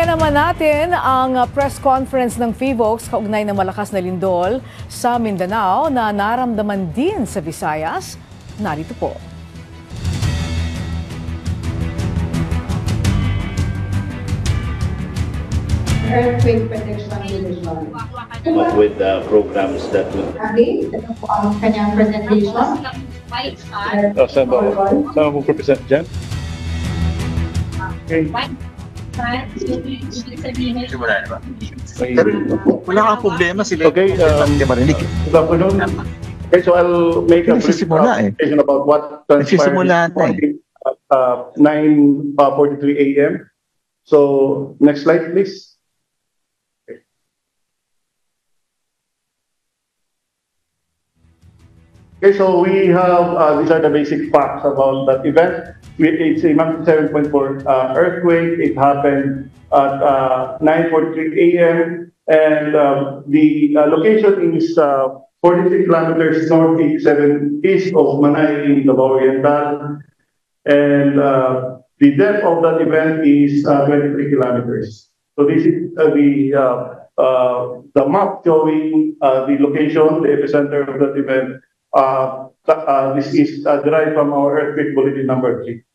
Balikan naman natin ang press conference ng PHIVOLCS kaugnay ng malakas na lindol sa Mindanao na naramdaman din sa Visayas. Narito po. Earthquake Protection Division. With programs that would... Abi, ito po ang kanyang presentation. Saan mo present dyan? Okay. Simula na ba? Wala kang problema sila. Okay, Hindi marinig. good afternoon. Okay, so I'll make a brief presentation about what transpired at 9:43 a.m. So, next slide, please. Okay, so we have, these are the basic facts about that event. It's a magnitude 7.4 earthquake. It happened at 9:43 a.m. And the location is 46 kilometers north, 87 east of Manay in Davao Oriental. And the depth of that event is 23 kilometers. So this is the map showing the location, the epicenter of that event. This is derived from our earthquake bulletin number 3.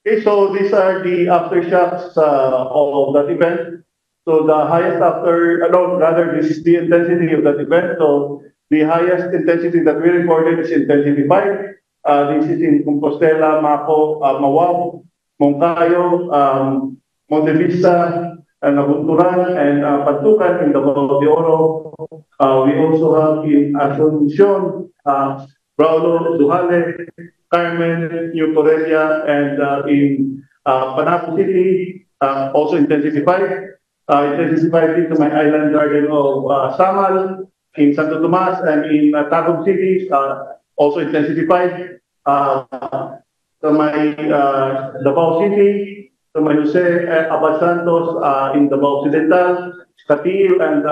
Okay, so these are the aftershocks of that event. So the highest this is the intensity of that event. So the highest intensity that we recorded is intensity 5. This is in Compostela, Maco, Mawab, Moncayo, Monte Vista, Nabunturan, and Pantukan in Davao de Oro. We also have in Asuncion, Braulo, Duhale, Carmen, New Correlia, and in Panaco City, also intensified. Intensified into my island garden of Samal, in Santo Tomas, and in Tagum City, also intensified. So my Davao City, so my Jose Abad Santos in Davao Occidental, Catil and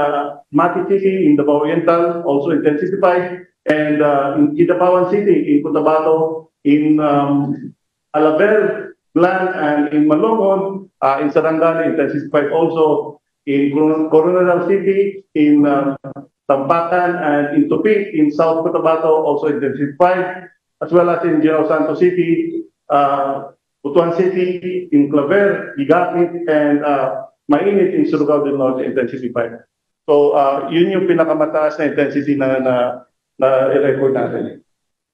Mati City in Davao Oriental, also intensified. And in Kidapawan City, in Cotabato, in Alabel, Glan, and in Malongon, in Sarangani, intensified also. In Coronadal City, in Tampakan, and in Tupig, in South Cotabato, also intensified. As well as in General Santos City, Butuan City, in Claver, Ligapit, and Mainit in Surigao del Norte, intensified. So, yun yung pinakamataas na intensity na i-record natin.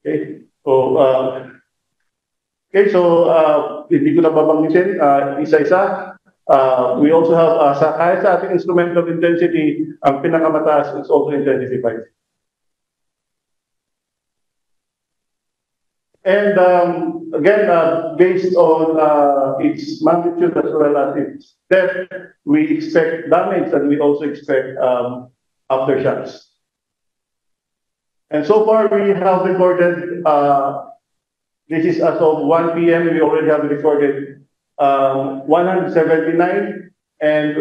Okay? So, hindi ko na babanggitin, isa-isa. We also have, kahit sa ating instrument of intensity, ang pinakamataas is also intensified. And again, based on its magnitude as well as its depth, we expect damage and we also expect aftershocks. And so far, we have recorded, this is as of 1 p.m., we already have recorded 179, and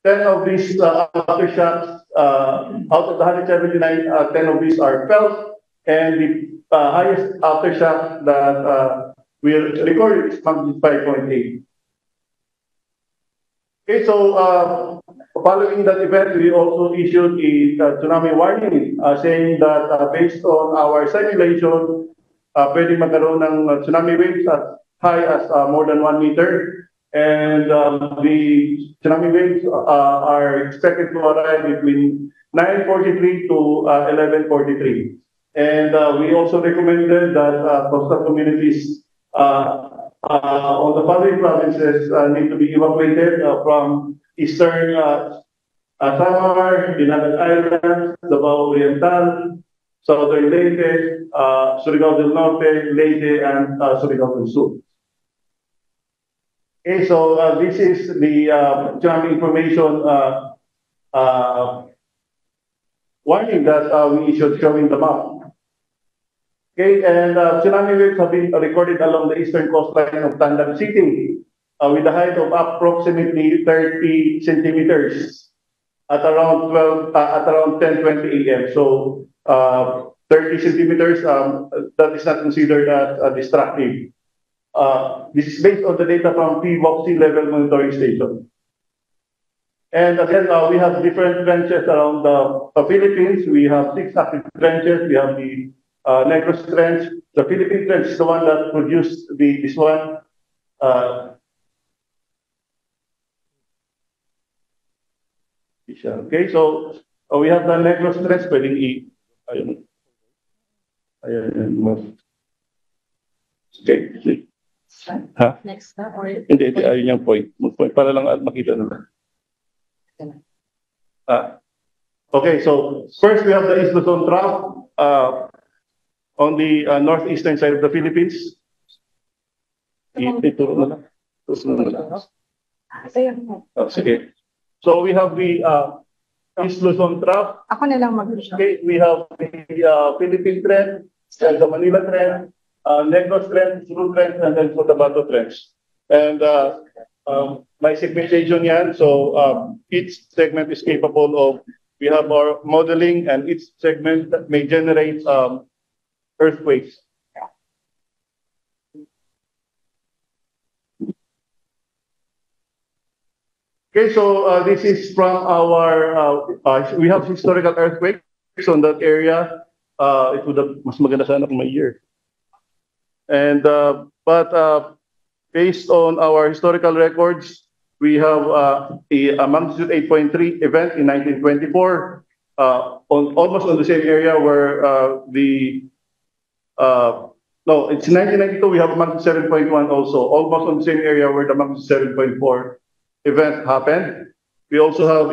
10 of these aftershocks, out of the 179, 10 of these are felt, and the highest aftershock that we recorded is magnitude 5.8. Okay, so following that event, we also issued a tsunami warning saying that based on our simulation, pwede magkaroon ng tsunami waves as high as more than 1 meter. And the tsunami waves are expected to arrive between 9:43 to 11:43. And we also recommended that coastal communities on the following provinces need to be evacuated from eastern Samar, Dinagat Islands, Davao Oriental, Southern Leyte, Surigao del Norte, Leyte, and Surigao del Sur. Okay, so this is the tsunami information warning that we issued showing the map. Okay, and tsunami waves have been recorded along the eastern coastline of Tandan City with a height of approximately 30 centimeters at around 10:20 a.m. So 30 centimeters, that is not considered as destructive. This is based on the data from PVOC Sea Level Monitoring Station. And again, we have different trenches around the Philippines. We have 6 active trenches. We have the Negros Trench. The Philippine Trench is the one that produced this one. Okay, so we have the Negros Trench. Pwedeng ayun. Okay. Ha? Next na or Hindi, ayun yung point. Para lang makita nila. Okay, so first we have the East Luzon Trough on the northeastern side of the Philippines. Ituro na lang. Sige. So we have the East Luzon Trough. Ako na lang mag-uusap. Okay, we have the Philippine Trend, the Manila Trend, Negros Trend, Sulu Trend, and then Cotabato Trend. And my segmentation yan, so each segment is capable of, we have our modeling, and each segment may generate earthquakes. Okay, so this is from our, we have historical earthquakes on that area. It would have, mas maganda sana kung may year. And, but based on our historical records, we have a magnitude 8.3 event in 1924, almost on the same area where no, it's 1992, we have a magnitude 7.1 also, almost on the same area where the magnitude 7.4 event happened. We also have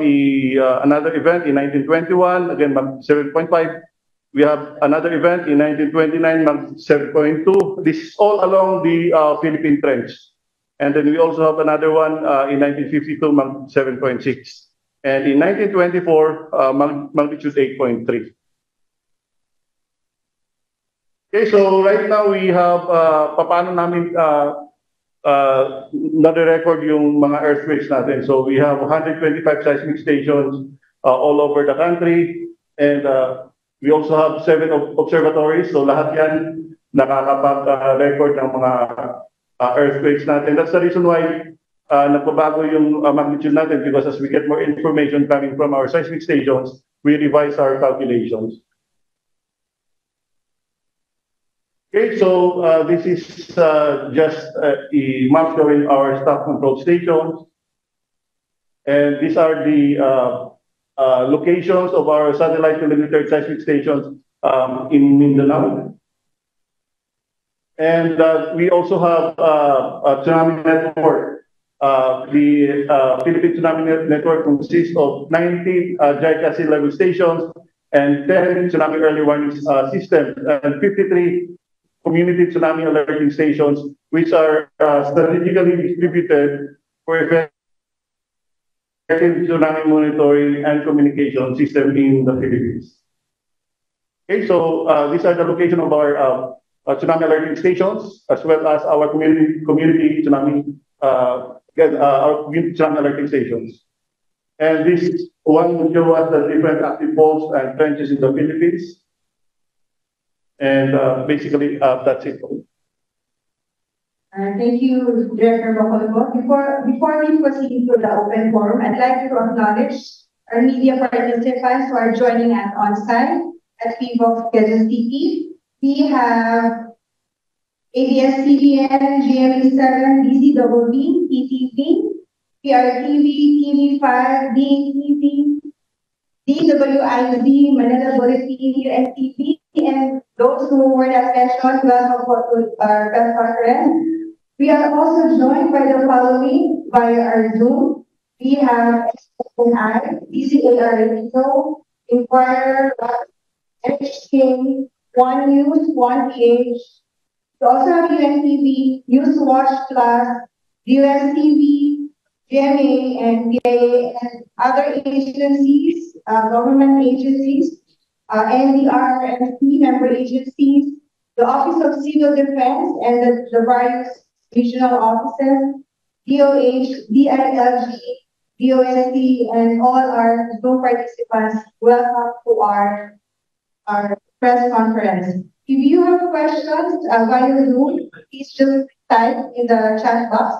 another event in 1921, again, magnitude 7.5. We have another event in 1929, magnitude 7.2. This is all along the Philippine Trench. And then we also have another one in 1952, magnitude 7.6. And in 1924, magnitude 8.3. Okay, so right now we have, paano namin nare-record yung mga earthquakes natin. So we have 125 seismic stations all over the country. And we also have 7 observatories. So lahat yan nakakapag-record ng mga earthquakes natin. That's the reason why nagbabago yung magnitude natin, because as we get more information coming from our seismic stations, we revise our calculations. Okay, so this is just a map showing our staff control stations. And these are the locations of our satellite telemeter seismic stations in Mindanao. And we also have a tsunami network. The Philippine Tsunami Network consists of 90 JICA sea level stations and 10 tsunami early warning systems and 53 community tsunami alerting stations, which are strategically distributed for effective tsunami monitoring and communication system in the Philippines. Okay, so these are the location of our tsunami alerting stations, as well as our community tsunami alerting stations. And this one will show us the different active faults and trenches in the Philippines. And basically, that's it. Thank you, Director Bacolod. Before we proceed to the open forum, I'd like to acknowledge our media participants who are joining us on site at PVOC Quezon City. We have ABS-CBN, GMA7, DCWB, PTV, PRTV, TV5, DATV, DWIZ, Manila Bulletin, USTV, and those who were not mentioned, welcome to our press conference. We are also joined by the following via our Zoom. We have XNI, DCAR Radio, Inquirer, NHK, One News, One PH. We also have UNTV, News Watch Plus, USTV, GMA, and PIA, and other agencies, government agencies, NDR and member agencies, the Office of Civil Defense, and the various regional offices, DOH, DILG, DOST, and all our Zoom participants. Welcome to our press conference. If you have questions via Zoom, please just type in the chat box.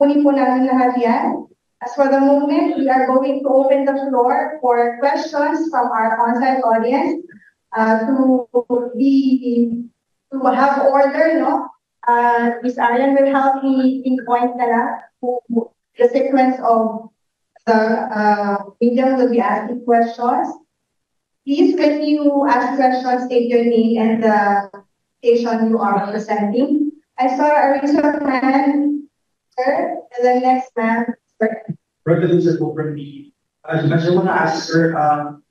Kunin po namin lahat yan. As for the moment, we are going to open the floor for questions from our on-site audience to have order, no? Ms. Arian will help me pinpoint the sequence of the medium will be asking questions. Please, when you ask questions, state your name and the station you are representing. I saw a recent man, sir, and the next man, sir. Revolution over the I just want to ask sir,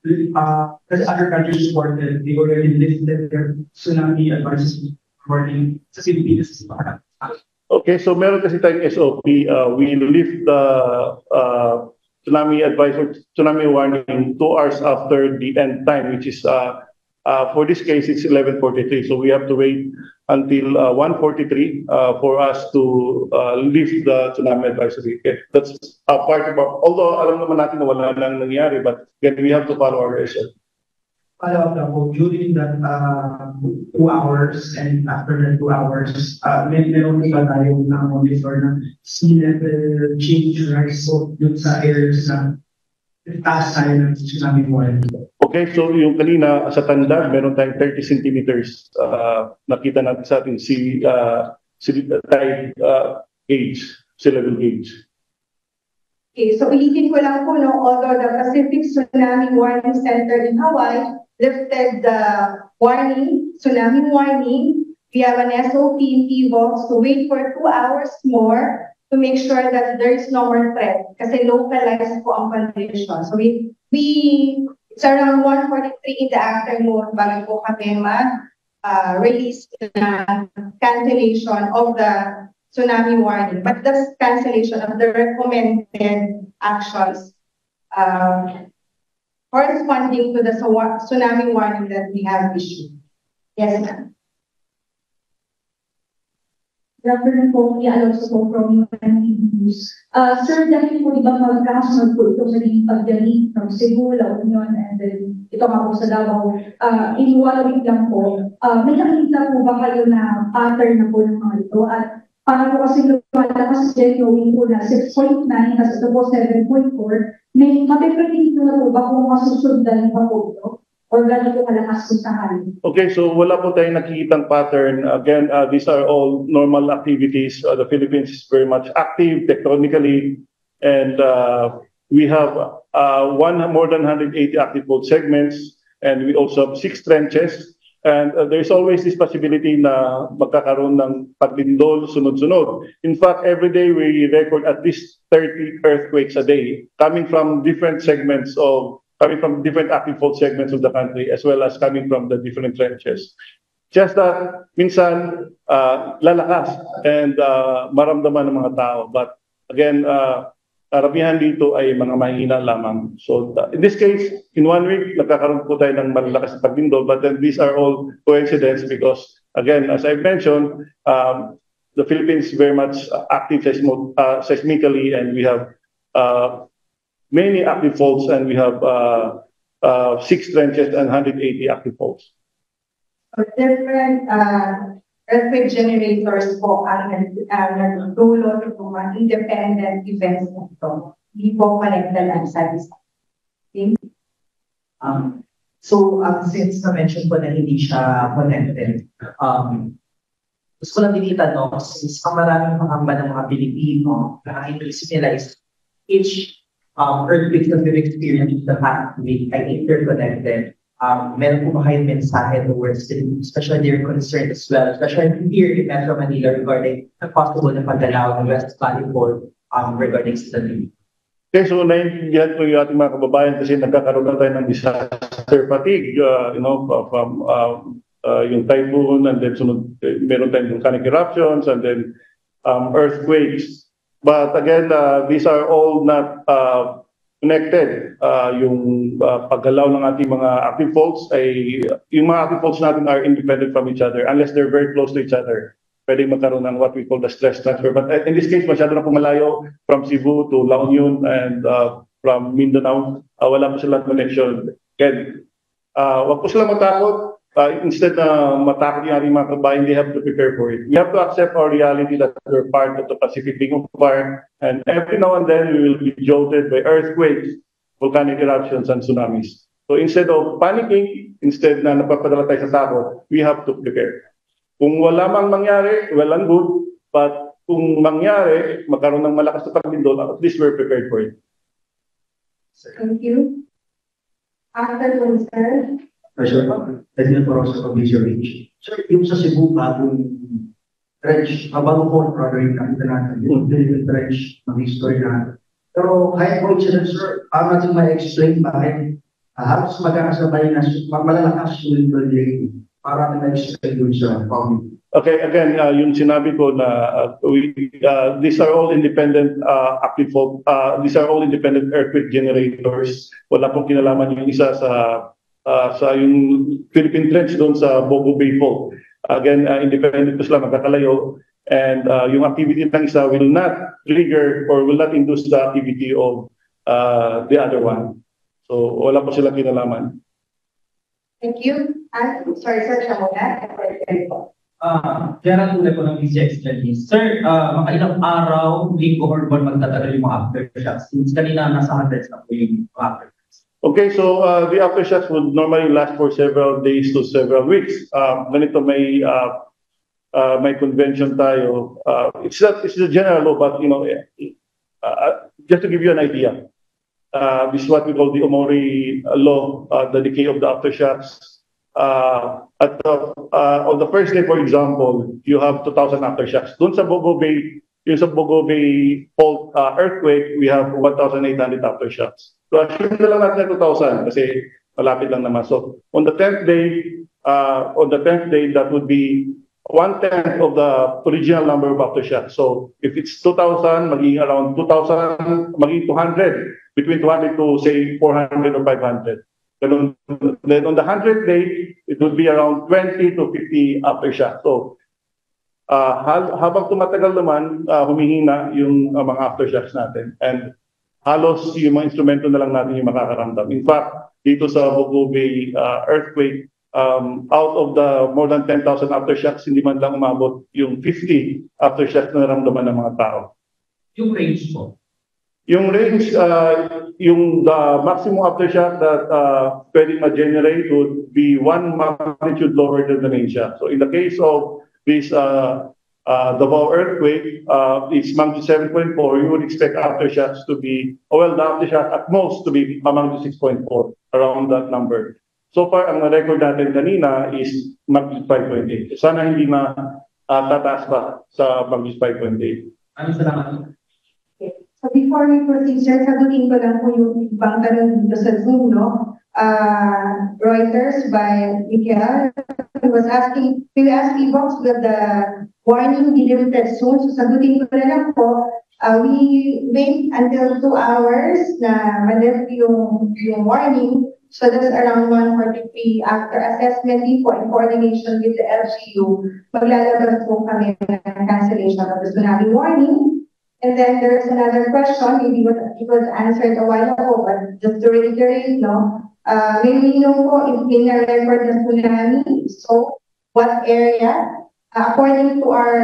because other countries supported, they already listed their tsunami advisory warning sa Philippines. Okay, so meron kasi tayong SOP. We lift the tsunami warning 2 hours after the end time, which is for this case it's 11:43. So we have to wait until 1:43 for us to lift the tsunami advisory. Okay, that's a part of our, although alam naman natin na wala nang nangyari, but again, we have to follow our SOP. Follow up na po, during that 2 hours and after that 2 hours, meron ba tayong na-monitor na sea level change rise so dun sa areas na taas tayo ng tsunami warning? Okay, so yung kanina sa tanda, meron tayong 30 centimeters nakita natin sa ating sea tide gauge, sea level gauge. Okay, so ulitin ko lang po, no, although the Pacific Tsunami Warning Center in Hawaii lifted the tsunami warning, we have an SOP in PVOX to wait for 2 hours more to make sure that there is no more threat kasi localized po ang condition. So it's around 1:43 in the afternoon bago po kami release na cancellation of the tsunami warning. But that's cancellation of the recommended actions corresponding to the tsunami warning that we have issued. Yes, ma'am. Good afternoon po, Kuya Alonso po from UNTV News. Sir, dahil po iba magkasunod po ito sa naging pagdali ng Cebu, La Union, and then ito nga po sa Davao. In 1 week lang po, may nakita po ba kayo na pattern na po ng mga ito? At para po kasi lumalakas din yung po na 6.9, kasi ito po 7.4, may mapipredict na po ba kung masusundan pa po ito? Or gano'n po kalakas po sa hali? Okay, so wala po tayong nakikitang pattern. Again, these are all normal activities. The Philippines is very much active tectonically, and we have more than 180 active fault segments, and we also have 6 trenches. And there's always this possibility na magkakaroon ng paglindol sunod-sunod. In fact, every day we record at least 30 earthquakes a day coming from different active fault segments of the country, as well as coming from the different trenches. Just that minsan lalakas and maramdaman ng mga tao. But again, karamihan dito ay mga mahina lamang. So in this case, in 1 week, nagkakaroon po tayo ng malalakas na paglindol, but then these are all coincidence because, again, as I've mentioned, the Philippines is very much active seismically, and we have many active faults, and we have 6 trenches and 180 active faults. Different earthquake generators po ang nagdulo ng mga independent events na ito. Hindi po connected ang isa-isa. Okay? Since na-mention ko na hindi siya connected, gusto ko lang din itanong, since ang maraming pangamba ng mga Pilipino, nakaka-increase nila is each earthquakes that we've experienced the past week ay interconnected. Meron po ba kayong mensahe towards them, especially their concern as well, especially here in Metro Manila regarding the possible na paggalaw ng West Valley Fault regarding sa Taguig? Okay, so naiintindihan ko yung ating mga kababayan kasi nagkakaroon na tayo ng disaster fatigue, from yung typhoon, and then meron tayong volcanic eruptions, and then earthquakes. But again, these are all not connected. Yung paggalaw ng ating mga active faults yung mga active faults natin are independent from each other unless they're very close to each other. Pwede magkaroon ng what we call the stress transfer. But in this case, masyado na pumalayo from Cebu to La Union and from Mindanao. Wala po silang connection. Again, wag po sila matakot. instead na matakot yung ating mga kabayan, they have to prepare for it. We have to accept our reality that we're part of the Pacific Ring of Fire, and every now and then we will be jolted by earthquakes, volcanic eruptions, and tsunamis. So instead of panicking, instead na napapadala tayo sa takot, we have to prepare. Kung wala mang mangyari, well and good, but kung mangyari, magkaroon ng malakas na paglindol, at least we're prepared for it. Thank you. After sir. Sir, Edwin Porosa from Visual Reach. Sir, yung sa Cebu, bagong trench, bago po, brother, yung nakita natin, yung trench, ng history natin. Pero kahit po incident, sir, paano natin ma-explain bakit halos magkakasabay na malalakas yung building para natin ma-explain yun sa problem. Okay, again, yung sinabi ko na these are all independent active fault, these are all independent earthquake generators. Wala pong kinalaman yung isa sa yung Philippine Trench doon sa Bogo Bay Fault. Again, independent to sila, magkakalayo. And yung activity ng isa will not trigger or will not induce the activity of the other one. So, wala po sila kinalaman. Thank you. Sorry, sir, siya muna. Gerald Tulay po ng BCX Studies. Sir, makailang araw, linggo or buwan magtatagal yung mga aftershocks? Since kanina nasa hundreds na po yung aftershocks. Okay, so the aftershocks would normally last for several days to several weeks. Ganito may convention tayo. It's a general law, but just to give you an idea, this is what we call the Omori law, the decay of the aftershocks. On the first day, for example, you have 2,000 aftershocks. Doon sa Bogo Bay, yung sa Bogo Bay fault earthquake, we have 1,800 aftershocks. So assume na lang natin 2,000 kasi malapit lang naman. So on the 10th day, that would be 1/10 of the original number of aftershocks. So if it's 2,000, magiging around 2,000, magiging 200, between 200 to say 400 or 500. Then on the 100th day, it would be around 20 to 50 aftershocks. So habang tumatagal naman, humihina yung mga aftershocks natin. And halos yung mga instrumento na lang natin yung makakaramdam. In fact, dito sa Bogo Bay earthquake, out of the more than 10,000 aftershocks, hindi man lang umabot yung 50 aftershocks na naramdaman ng mga tao. Yung range po? Yung range, the maximum aftershock that pwedeng ma-generate would be 1 magnitude lower than the main shock. So in the case of this Davao earthquake, it's magnitude 7.4, you would expect aftershocks to be, the aftershock at most to be magnitude 6.4, around that number. So far, ang record natin kanina is magnitude 5.8. Sana hindi tataas pa sa magnitude 5.8. Ano salamat? So before we proceed, sir, sagutin ko lang po yung ibang tanong dito sa Zoom, no? Reuters by Miguel was asking, will ask Evox with the warning delivered soon? So sagutin ko na lang po, we wait until 2 hours na ma-lift yung warning. So that's around 1:43 after assessment po and coordination with the LGU, maglalabas po kami ng cancellation of the tsunami warning. And then there's another question, maybe it was answered a while ago, but just to reiterate, may we know po if may na-record na tsunami, so what area? According to our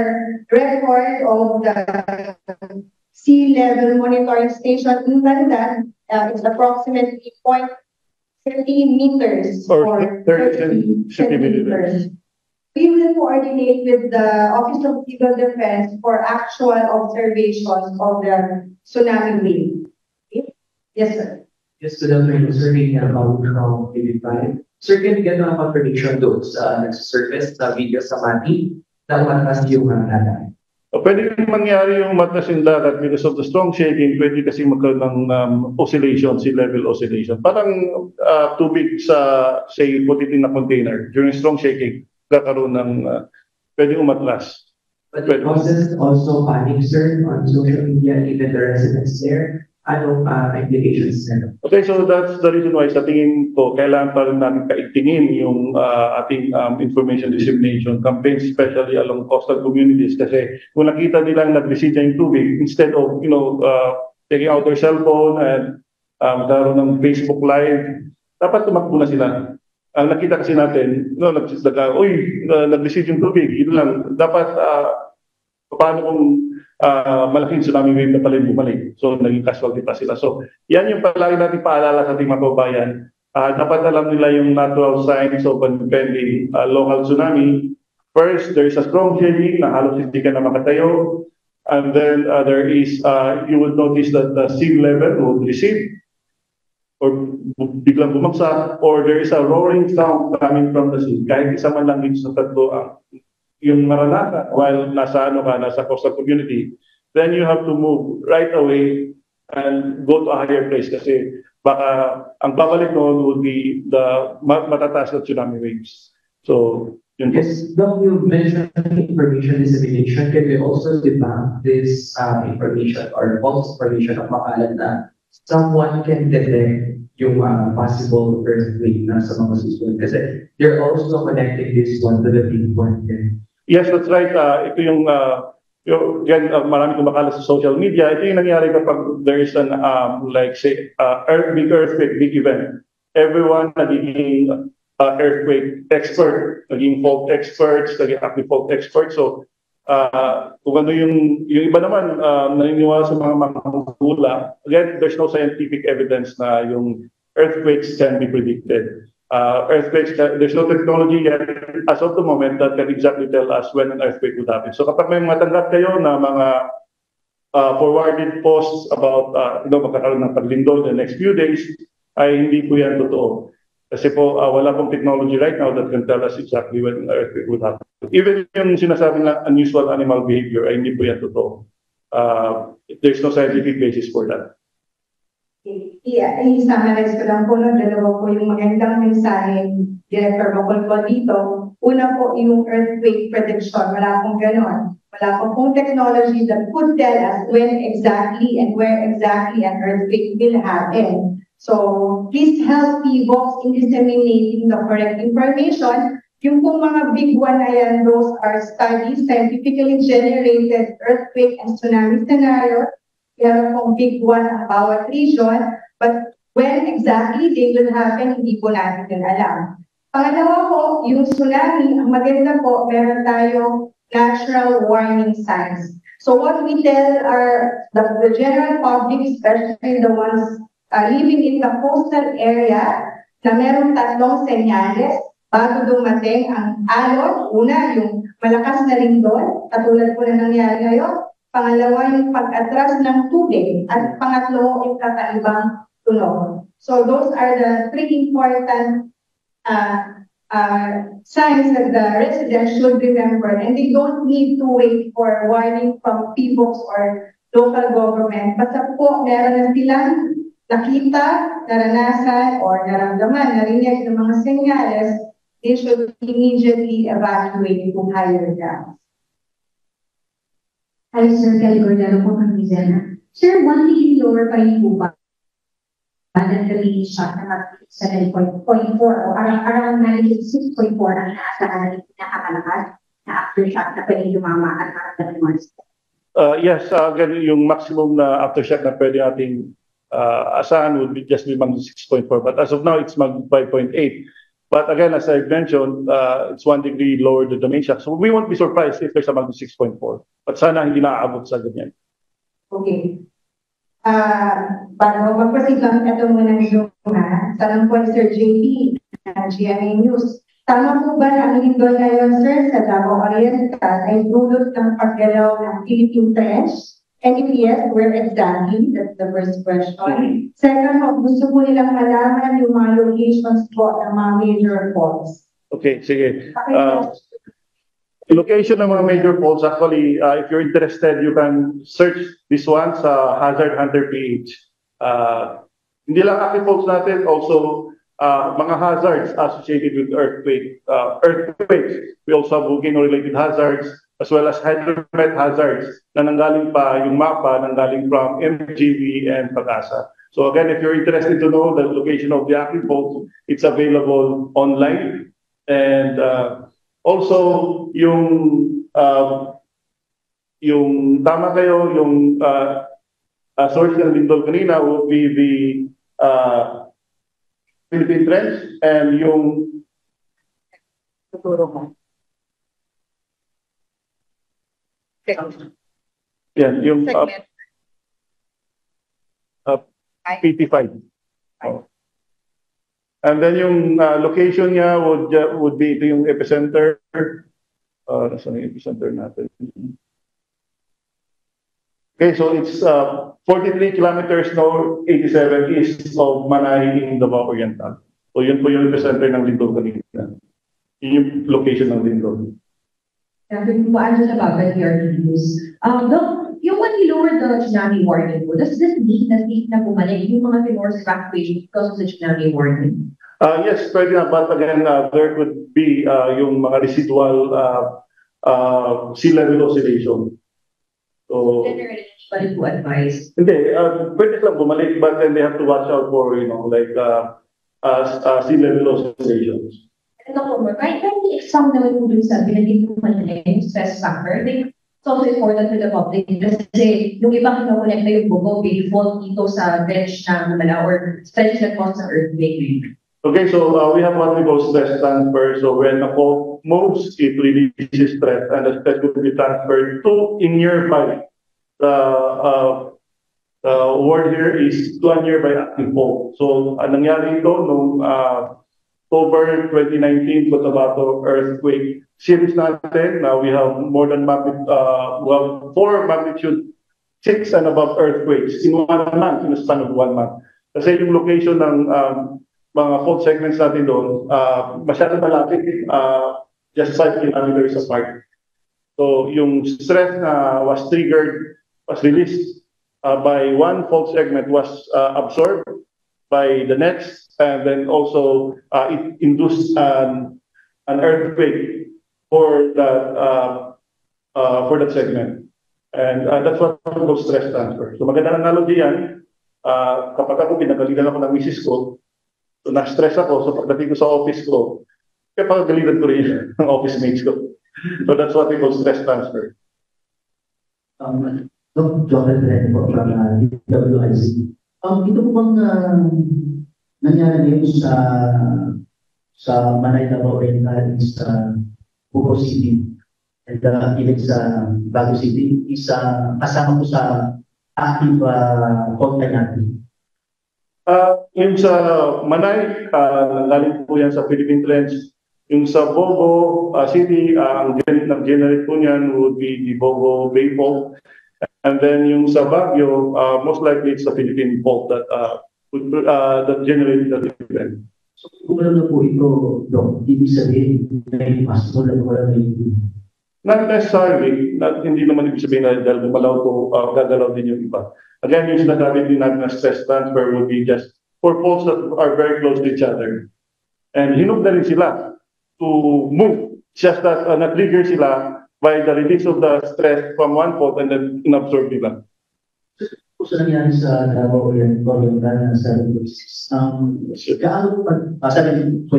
record of the sea level monitoring station in London, it's approximately 0.50 meters or 30 centimeters. We will coordinate with the Office of Civil Defense for actual observations of the tsunami wave. Okay? Yes, sir. Yes, good afternoon, sir. About from TV5. Sir, can you get a confirmation doon sa nagsasurface sa video sa Mati na umatras yung dagat? Pwede mangyari yung matras yung dagat because of the strong shaking, pwede kasi magkaroon ng oscillation, sea level oscillation. Parang tubig sa, say, putitin na container during strong shaking. Kakaroon ng pwede umatras. But it causes also panic, sir, on social media, even the residents there. Anong implications nito? Okay, so that's the reason why sa tingin ko, kailangan pa rin namin kaigtingin yung ating information dissemination campaigns, especially along coastal communities. Kasi kung nakita nilang nag-resida yung tubig, instead of, taking out their cellphone and magkaroon ng Facebook Live, dapat tumakbo na sila. ang nakita kasi natin, nag-receive yung tubig, yun lang. Dapat, paano kung malaking tsunami wave na pala yung bumalik? So, naging casualty pa sila. So, yan yung palagi natin paalala sa ating mga kababayan. Dapat alam nila yung natural signs of impending local tsunami. First, there is a strong shaking na halos hindi ka na makatayo. And then there is, you would notice that the sea level would recede or biglang bumagsak, or there is a roaring sound coming from the sea. Kahit isa man lang dito sa tatlo yung maranasan while nasa coastal community, then you have to move right away and go to a higher place kasi baka ang babalik noon would be the matataas na tsunami waves. So, yun po. Yes, Doc, you mentioned information dissemination. Can we also debunk this information or false information of makalat na someone can detect yung possible earthquake na sa mga susunod? Kasi they're also connecting this one to the big one. Yes, that's right. Ito yung marami kumakalat sa social media. Ito yung nangyari kapag there is an like say big earthquake, big event. Everyone nagiging earthquake expert, naging fault experts, naging active fault experts. So kung ano yung iba naman naniniwala sa mga manghula. Again, there's no scientific evidence na yung earthquakes can be predicted. Earthquakes, there's no technology yet as of the moment that can exactly tell us when an earthquake would happen. So kapag may matanggap kayo na mga forwarded posts about magkakaroon ng paglindol in the next few days, ay hindi po yan totoo. Kasi po wala pong technology right now that can tell us exactly when an earthquake would happen. Even yung sinasabi na unusual animal behavior ay hindi po yan totoo. There's no scientific basis for that. Yeah, i-summarize ko lang po ng dalawa po yung magandang mensahe Director Bocol po dito. Una po yung earthquake prediction. Wala pong ganon. Wala pong technology that could tell us when exactly and where exactly an earthquake will happen. So, please help PBOX in disseminating the correct information. Yung pong mga big one na yan, those are studies, scientifically generated earthquake and tsunami scenarios. Meron pong big one ang bawat region, but when exactly they will happen, hindi po natin yun alam. Pangalawa po, yung tsunami, ang maganda po, meron tayong natural warning signs. So what we tell the general public, especially the ones living in the coastal area, na meron tatlong senyales bago dumating ang alon. Una, yung malakas na lindol, katulad po na nangyari ngayon. Pangalawa, yung pag-atras ng tubig. At pangatlo, yung kakaibang tunog. So those are the three important signs that the residents should remember. And they don't need to wait for warning from PBOX or local government. Basta po, meron na silang nakita, naranasan, or naramdaman, narinig ng mga senyales, they should immediately evacuate to higher grounds. Hi, Sir Kelly Cordero po ng Mizena. Sir, 1 degree lower pa rin po ba? Than the main shock na 7.4 o around 96.4 ang inaasahan na pinakamalakas na aftershock na pwede lumama at maramdaman mo. Yes, again, yung maximum na aftershock na pwede nating asahan would be just be mag 6.4. But as of now, it's mag 5.8. But again, as I mentioned, it's 1 degree lower than the main shock. So we won't be surprised if there's a mag 6.4. But sana hindi naaabot sa ganyan. Okay. Bago magproceed lang, ito muna yung tanong po ni Sir JP ng GMA News. Tama po ba na ang lindol ngayon, sir, sa Davao Oriental ay dulot ng paggalaw ng Philippine Trench? And if yes, where exactly? That's the first question. Second, gusto po nilang malaman yung mga locations po ng mga major faults. Okay, sige. Location ng mga major faults, actually, if you're interested, you can search this one sa Hazard Hunter PH. Hindi lang active faults natin, also mga hazards associated with earthquakes. We also have volcano-related hazards, as well as hydromet hazards na nanggaling pa yung mapa, nanggaling from MGB and Pag-asa. So again, if you're interested to know the location of the active faults, it's available online. And also, yung tama kayo, yung source ng lindol kanina would be the Philippine Trench, and yung Tuturo mo. Yan, yung Segment. PT5. Oh. And then yung location niya would be ito yung epicenter. Nasaan yung epicenter natin? Okay, so it's 43 kilometers no 87 east of Manay in Davao Oriental. So yun po yung epicenter ng lindol kanina. Yun yung location ng lindol. Sabi ko, ano sa Baba PRD News? Doc, yung when you lowered the tsunami warning po, does this mean na safe na bumalik yung mga Pinoy's evacuation because of the tsunami warning? Yes, pwede na. But again, there could be yung mga residual sea level oscillation. So, Generally, balik po advice. hindi, pwede lang bumalik, but then they have to watch out for, like sea level oscillations. Ito po, kahit i-exam naman po dun sa binagin po kanina yung stress factor, it's also important to the public kasi yung ibang kinakunik na yung bugo may default dito sa bench na namala or bench na cause ng earthquake. Okay, so we have what we call stress transfer. So when a fault moves, it releases stress, and the stress will be transferred to in nearby. The word here is to a nearby active fault. So ang nangyari ito nung October 2019 Cotabato earthquake series natin. Now we have more than 4 magnitude 6 and above earthquakes in 1 month, in a span of 1 month. Kasi yung location ng mga fault segments natin doon, masyadong malapit, just 5 kilometers apart. So yung stress na was released by one fault segment was absorbed by the next, and then also it induced an earthquake for that segment. And that's what we call stress transfer. So maganda ng analogy yan. Kapag ako pinagalitan ako ng misis ko, so na-stress ako, so pagdating ko sa office ko, kaya pagalitan ko rin ng office mates ko. So that's what we call stress transfer. Joel Brent po from DWIC. Ito po bang nangyari ngayon sa Manay Davao Oriental sa Bugo City at even sa Baguio City is kasama po sa active contact natin? Yung sa Manay, galing po yan sa Philippine Trench. Yung sa Bogo City, ang nag-generate po niyan would be the Bogo Bay Fault. And then yung sa Baguio, most likely it's the Philippine fault that generated that event. So kung alam na po ito, Dok, ibig sabihin na yung possible na wala na yung... Not necessarily, hindi naman ibig sabihin na dahil gumalaw to, gagalaw din yung iba. Again, yung sinasabi din natin na stress transfer would be just for faults that are very close to each other. And hinug na rin sila to move, just that na-trigger sila by the release of the stress from one fault and then inabsorb nila. Kung sa nangyari sa Davao Oriental sa Luis, gaano po, 7.4,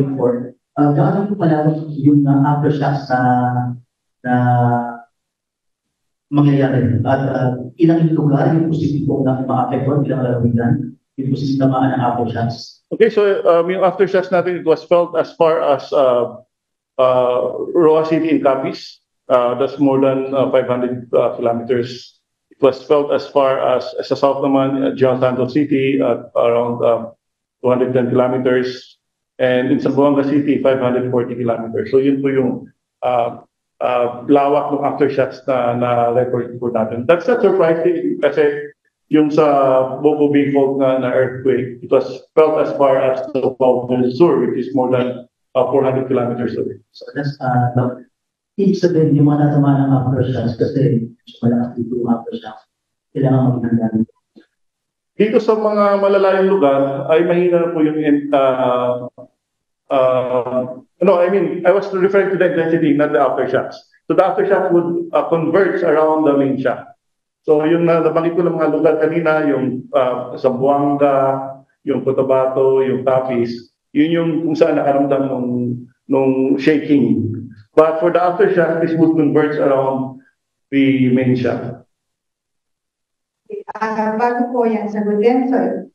gaano po malawak yung aftershocks na mangyayari? At ilang lugar yung positibo na ma-affectuan, ilang lalawigan, yung positibo naman ng aftershocks? Okay, so yung aftershocks natin, it was felt as far as Roa City in Capiz. That's more than 500 kilometers. It was felt as far as sa south naman, General Santos City at around 210 kilometers. And in Zamboanga City, 540 kilometers. So yun po yung lawak ng aftershocks na record po natin. That's not surprising kasi yung sa Bogo Bay Fault na earthquake, it was felt as far as the Bogo Sur, which is more than 400 kilometers away. So that's ibig sabihin, yung mga natama ng aftershocks kasi malakas dito yung aftershocks, kailangan maghanda. Dito sa mga malalayong lugar ay mahina po yung I was referring to the intensity, not the aftershocks. So the aftershocks would converge around the main shock. So yung nabanggit ko ng mga lugar kanina, yung Zamboanga, yung Cotabato, yung Capiz, yun yung kung saan nakaramdam nung shaking. But for the aftershock, this would converge around the main shock. Bago po yan sagutin, so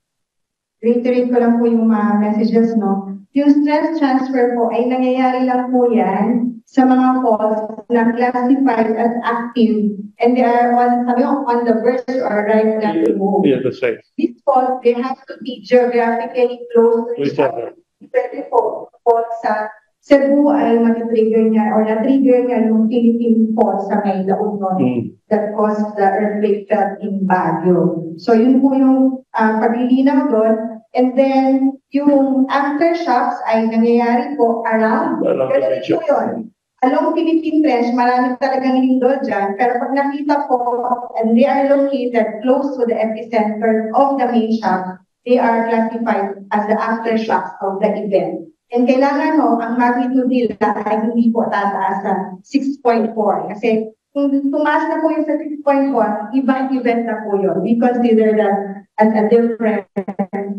reiterate ko lang po yung mga messages, no? yung stress transfer po ay nangyayari lang po yan sa mga faults na classified as active and they are on the verge or right na to move. Yeah, that's right. These faults, they have to be geographically close to each other. Pwede po, faults sa Cebu ay matitrigger niya or na-trigger niya yung Philippine fault sa may La Union that caused the earthquake felt in Baguio. So yun po yung paglilinaw doon. And then yung aftershocks ay nangyayari po around. Ganun po yun. Along Philippine Trench, marami talagang lindol dyan. Pero pag nakita po, and they are located close to the epicenter of the main shock, they are classified as the aftershocks of the event. And kailangan ang magnitude nila ay hindi po tataas sa 6.4. Kasi kung tumaas na po yung sa 6.1, ibang event na po yun. We consider that as a different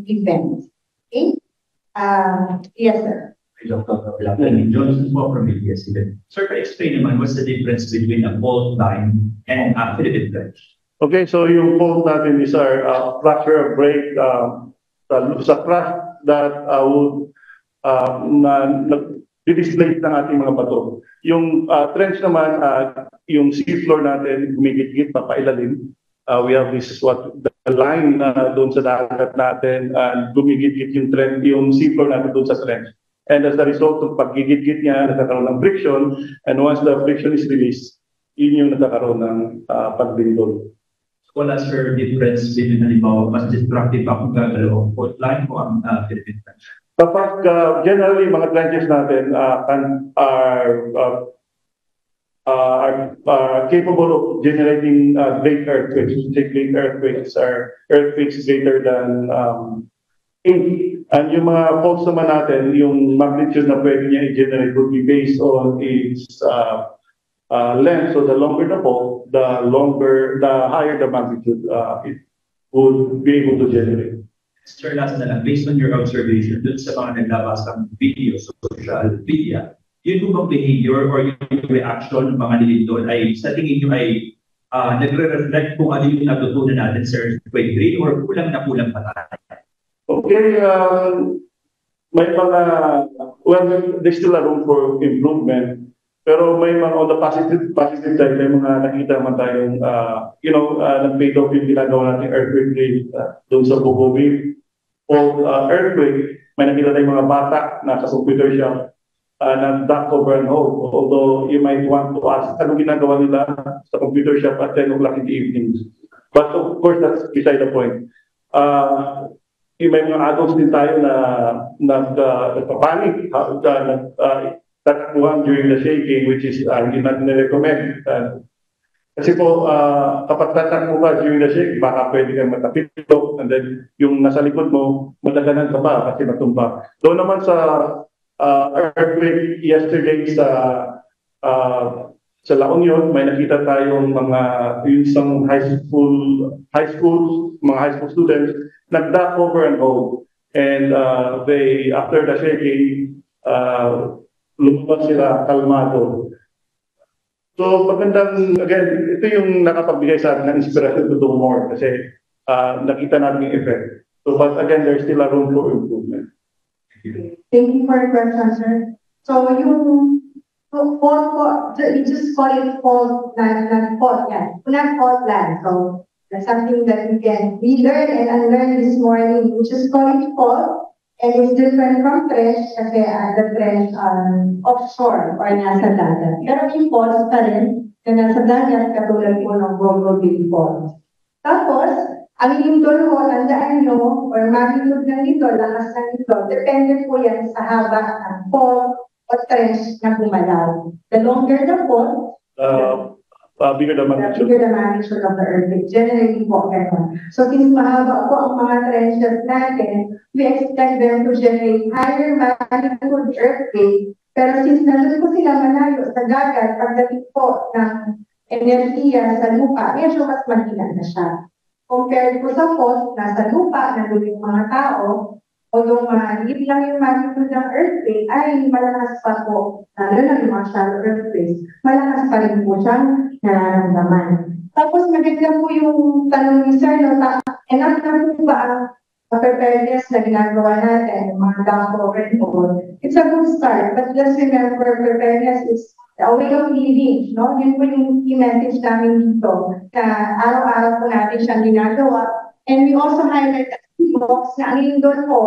event. Okay? Yes, sir. Johnson po from ABS-CBN. Sir, explain naman what's the difference between a fault line and a Philippine Trench? Okay, so yung fault natin is our fracture break sa crack that would display ng ating mga bato. Yung trench naman, yung seafloor natin, gumigit-git, papailalim. We have this, the line doon sa dagat natin, gumigit-git yung seafloor natin doon sa trench. And as a result of pagigit-git niya, nagkakaroon ng friction, and once the friction is released, yun yung nagkakaroon ng pagbindol. Wala, sir, difference between, halimbawa, mas destructive ako gagalaw ang fault line o ang Philippine Trench? Kapag generally mga trenches natin are capable of generating great earthquakes. Great earthquakes are earthquakes greater than 8. And yung mga faults naman natin, yung magnitude na pwede niya i-generate would be based on its length. So the longer the fault, the higher the magnitude it would be able to generate. Sir, last na lang, based on your observation, dun sa mga naglabas ng video sa social media, yun bang behavior or yung reaction ng mga nilindol ay sa tingin nyo ay nagre-reflect kung ano yung natutunan natin sa earthquake drill or kulang na kulang pa tayo? Okay, may mga, well, there's still a room for improvement. Pero may mga, on the positive side, may mga nakita naman tayong, nag-paid off yung ginagawa natin earthquake drill doon sa Bogovi. O earthquake, may nakita tayong mga bata na sa computer shop na duck over and hold. Although you might want to ask, anong ginagawa nila sa computer shop at 10 o'clock in the evening. But of course, that's beside the point. May mga adults din tayo na nagpapanik, tatakbuhan during the shaking, which is hindi natin na-recommend. Kasi po, kapag tatakbo ka during the shake, baka pwede kang matapilok, and then yung nasa likod mo, madaganan ka pa kasi matumba. Doon naman sa earthquake yesterday sa La Union, may nakita tayong mga isang high school students nag-duck over and hold. And they, after the shaking, lumabas sila kalmado. So magandang, again, ito yung nakapagbigay sa akin ng inspiration to do more kasi nakita natin yung effect. So but again, there's still a room for improvement. Thank you for your question, sir. So yung fault, we just call it fault land, not fault land. So that's something that we learn and unlearn this morning. We just call it fault. And it's different from trench kasi the trench offshore or nasa dagat. Pero may faults pa rin na nasa dagat katulad po ng Bogovi Fault. Tapos, ang lindol mo, tandaan nyo, or magnitude ng lindol, lakas ng lindol, depende po yan sa haba ng fault o trench na gumalaw. The longer the fault, bigger the magnitude. Bigger the magnitude of the earthquake. Generally po, ganun. So, since mahaba po ang mga trenches natin, we expect them to generate higher magnitude earthquake. Pero since nandun po sila malayo sa dagat, pagdating po ng enerhiya sa lupa, medyo mas mahina na siya. Compared po sa fault, nasa lupa, nandun yung mga tao, although maliit lang yung magnitude ng earthquake, ay malakas pa po, lalo na yung mga shallow earthquakes, malakas pa rin po siyang nararamdaman. Tapos maganda po yung tanong ni Sir, enough na po ba ang preparedness na ginagawa natin, mga dam cover and all, it's a good start. But just remember, preparedness is a way of living, no? Yun po yung key message namin dito, na araw-araw po natin siyang ginagawa. And we also highlight that box na ang lindol po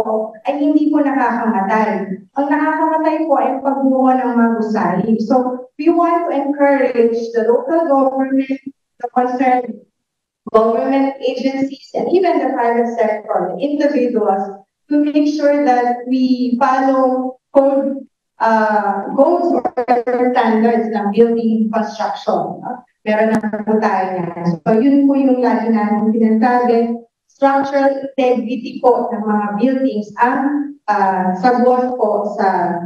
ay hindi po nakakamatay. Ang nakakamatay po ay pagbuo ng mga gusali. So, we want to encourage the local government, the concerned government agencies, and even the private sector, the individuals, to make sure that we follow codes or standards ng building construction. Meron na po tayo yan. So, yun po yung lagi namin sinasabi. Structural integrity po ng mga buildings ang sagot po sa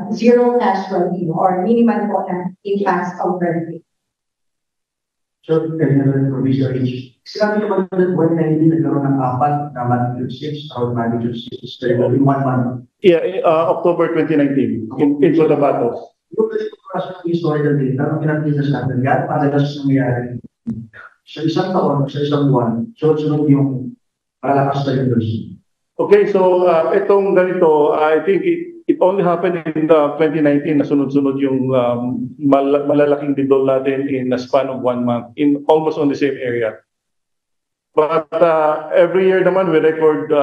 zero casualty or minimal po na impact of earthquake. So, kanya provision range. Sabi naman na 190 nagkaroon ng 4 na magnitude 6, or magnitude 6 in 1 month. Yeah, October 2019, in Cotabato. Yung ganito kaso ng historical data, ang pinakita sa atin, yan, padalas nangyayari. Sa isang taon, sa isang buwan, sunod yung malakas na yung Okay, so itong ganito, I think it only happened in the 2019 na sunod-sunod yung malalaking lindol natin in a span of 1 month in almost on the same area. But every year naman we record,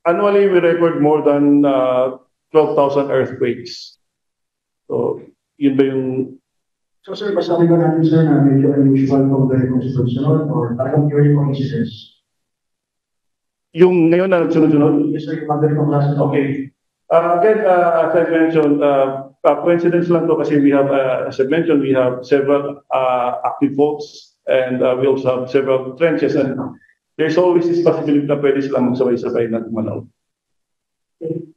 annually we record more than 12,000 earthquakes. So, yun ba yung... So sir, masabi ba natin sir na medyo unusual kung gano'n kung sunod or talagang pure coincidence? Yung ngayon na sunod-sunod? Yes sir, yung mga ganitong klase. Okay. Again, as I mentioned, coincidence lang to kasi we have, as I mentioned, we have several active faults and we also have several trenches and there's always this possibility na pwede silang magsabay-sabay na tumanaw. Okay.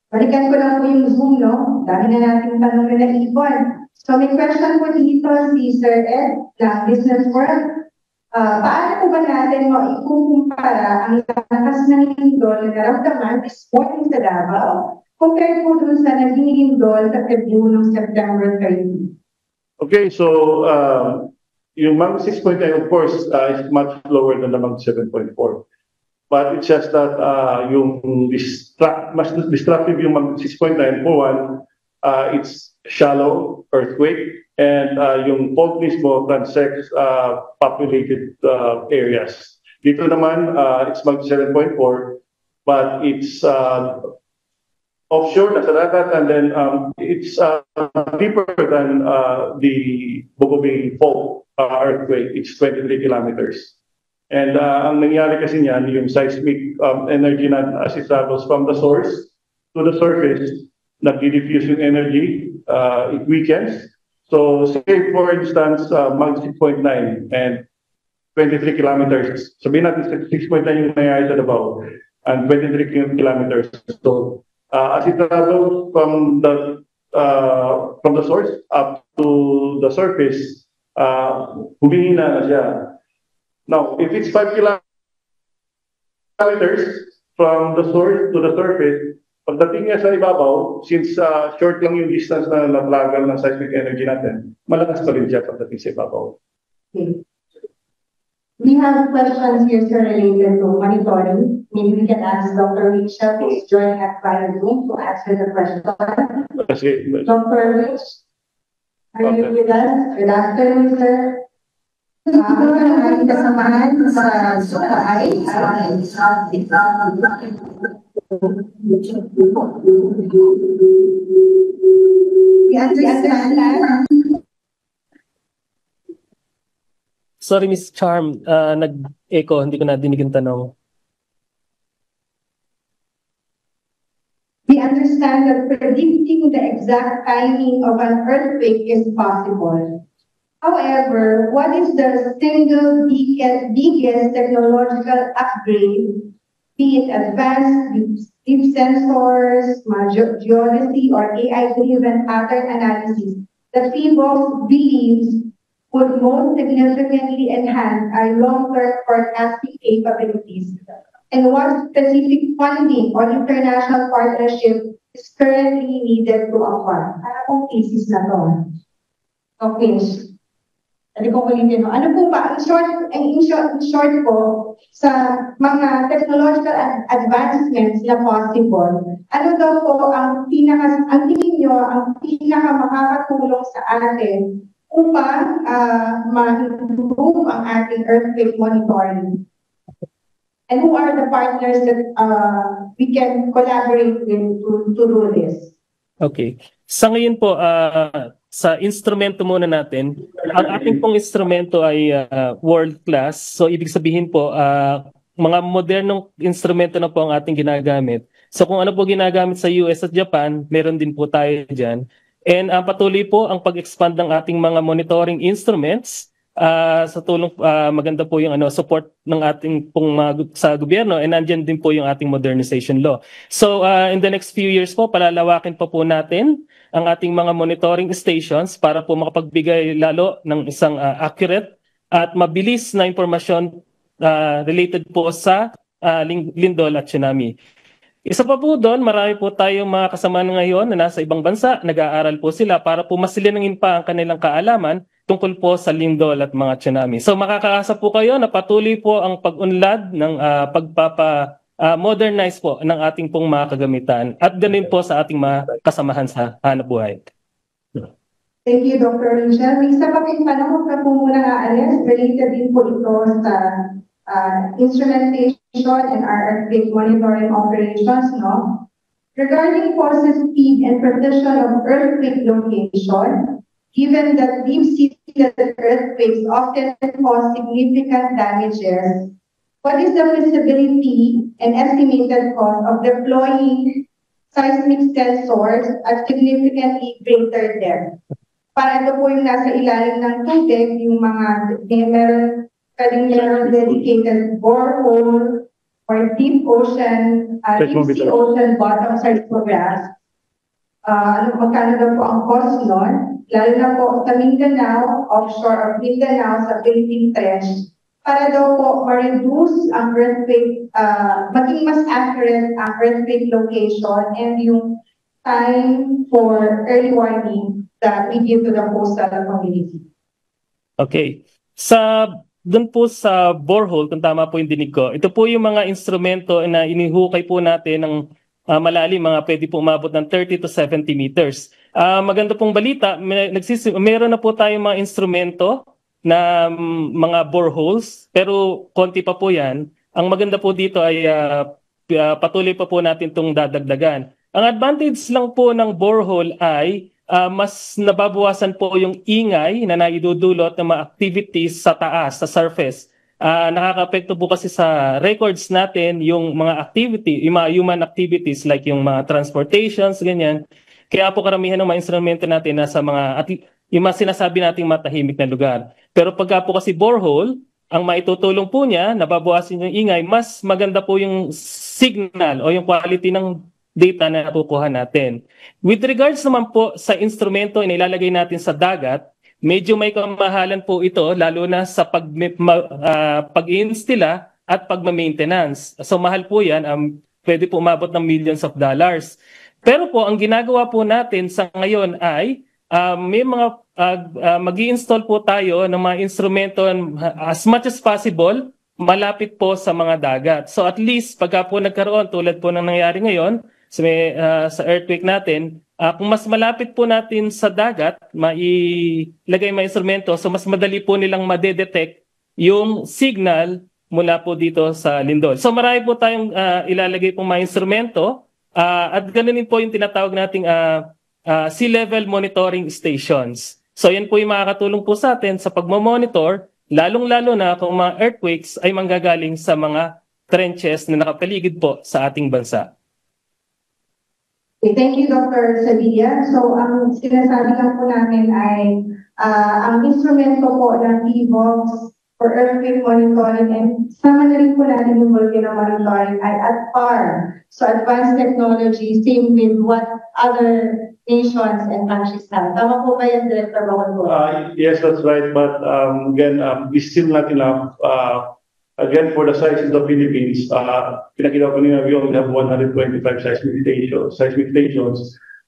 Balikan ko lang po yung Zoom, no? Dami na natin tanong na naipon. So may question po dito si Sir Ed ng Business World. Paano po ba natin ikukumpara ang lakas ng lindol na naramdaman this morning sa Davao compared po dun sa naging lindol sa Cebu noong September 30? Okay, so yung Mag 6.9 of course is much lower than the Mag 7.4. But it's just that yung mas destructive yung Mag 6.9 for one, it's shallow earthquake and yung fault mismo transects populated areas. Dito naman it's Mag 7.4 but it's offshore nasa dagat and then it's deeper than the Bogobey fault earthquake. It's 23 kilometers. And ang nangyari kasi niyan yung seismic energy na as it travels from the source to the surface nag-diffuse yung energy, it weakens. So, say for instance, Mag 6.9 and 23 kilometers. Sabihin natin 6.9 yung nangyari sa Davao and 23 kilometers. So, as it travels from the source up to the surface, humihina na siya. Now, if it's 5 kilometers from the source to the surface, pagdating niya sa ibabaw, since short lang yung distance na naplagan ng seismic energy natin, malakas pa rin siya pagdating sa ibabaw. Okay. We have questions here, sir, related to monitoring. Maybe we can ask Dr. Rachel, who's joining us via Zoom, to answer the question. Kasi, Dr. Rich, are you with us? Good afternoon, sir. Siguro ang ating kasamahan sa Zoom ay we understand that. Sorry, Miss Charm, nag-echo, hindi ko na dinig yung tanong. We understand that predicting the exact timing of an earthquake is possible. However, what is the single biggest technological upgrade, be it advanced deep sensors, geodesy, or AI-driven pattern analysis, that PHIVOLCS believes would most significantly enhance our long-term forecasting capabilities? And what specific funding or international partnership is currently needed to acquire? Ano pong thesis na to? Okay. Ano po ulitin, no? Ano po ba, in short po, sa mga technological advancements na possible, ano daw po ang tingin nyo, ang pinaka makakatulong sa atin upang ma-improve ang ating earthquake monitoring? And who are the partners that we can collaborate with to do this? Okay. Sa ngayon po, sa instrumento muna natin, ang ating pong instrumento ay world-class. So, ibig sabihin po, mga modernong instrumento na po ang ating ginagamit. So, kung ano po ginagamit sa US at Japan, meron din po tayo dyan. And patuloy po ang pag-expand ng ating mga monitoring instruments. Sa tulong maganda po yung support ng ating pong sa gobyerno, and nandiyan din po yung ating modernization law. So in the next few years po, palalawakin pa po natin ang ating mga monitoring stations para po makapagbigay lalo ng isang accurate at mabilis na impormasyon related po sa lindol at tsunami. Isa pa po doon, marami po tayong mga kasama ngayon na nasa ibang bansa, nag-aaral po sila para po masilingin pa ang kanilang kaalaman tungkol po sa lindol at mga tsunami. So makakaasa po kayo na patuloy po ang pag-unlad ng modernize po ng ating pong mga kagamitan at ganun po sa ating mga kasamahan sa hanapbuhay. Thank you, Dr. Michelle. May isa pa kayong tanong ka po muna aalis. Related din po ito sa instrumentation and our earthquake monitoring operations, no? Regarding process speed and precision of earthquake location, given that deep-seated earthquakes often cause significant damages, what is the feasibility and estimated cost of deploying seismic sensors at significantly greater depth? Para ito po yung nasa ilalim ng tubig, yung mga meron dedicated borehole or deep ocean, deep sea ocean bottom seismographs. Magkano na po ang cost nun? Lalo na po sa Mindanao, offshore of Mindanao, sa Philippine Trench, para daw po ma-reduce ang earthquake, maging mas accurate ang earthquake location and yung time for early warning that we give to the coastal community. Okay. Doon po sa borehole, kung tama po yung dinig ko, ito po yung mga instrumento na inihukay po natin ng malalim, mga pwede po umabot ng 30 to 70 meters. Maganda pong balita, meron na po tayong mga instrumento na mga boreholes, pero konti pa po yan. Ang maganda po dito ay patuloy pa po natin itong dadagdagan. Ang advantage lang po ng borehole ay mas nababawasan po yung ingay na naidudulot ng mga activities sa taas, sa surface. Nakaka-apekto po kasi sa records natin yung mga activity, yung mga human activities like yung mga transportations, ganyan. Kaya po karamihan ng mga instrumento natin nasa yung mga sinasabi nating matahimik na lugar. Pero pagka po kasi borehole, ang maitutulong po niya, nababawasan yung ingay, mas maganda po yung signal o yung quality ng data na nakukuha natin. With regards naman po sa instrumento na ilalagay natin sa dagat, medyo may kamahalan po ito, lalo na sa pag-i-instila at pag-maintenance. So mahal po yan, pwede po umabot ng millions of dollars. Pero po, ang ginagawa po natin sa ngayon ay may mga mag-i-install po tayo ng mga instrumento as much as possible malapit po sa mga dagat. So at least pagka po nagkaroon tulad po ng nangyari ngayon sa earthquake natin, kung mas malapit po natin sa dagat, mailagay mga instrumento, so mas madali po nilang madedetect yung signal mula po dito sa lindol. So marami po tayong ilalagay pong mga instrumento at ganun din po yung tinatawag nating sea level monitoring stations. So yan po yung makakatulong po sa atin sa pagmamonitor, lalong-lalo na kung mga earthquakes ay manggagaling sa mga trenches na nakapaligid po sa ating bansa. Okay, thank you, Dr. Sabilla. So, ang sinasabi lang po namin ay ang instrumento po ng PHIVOLCS for earthquake monitoring and sama na rin po natin yung volcano monitoring ay at par. So, advanced technology, same with what other nations and countries have. Tama po ba yan, Director Bacolod? Yes, that's right. But again, it's still not enough. Again, for the size of the Philippines, pinakita ko nila, we only have 125 seismic stations.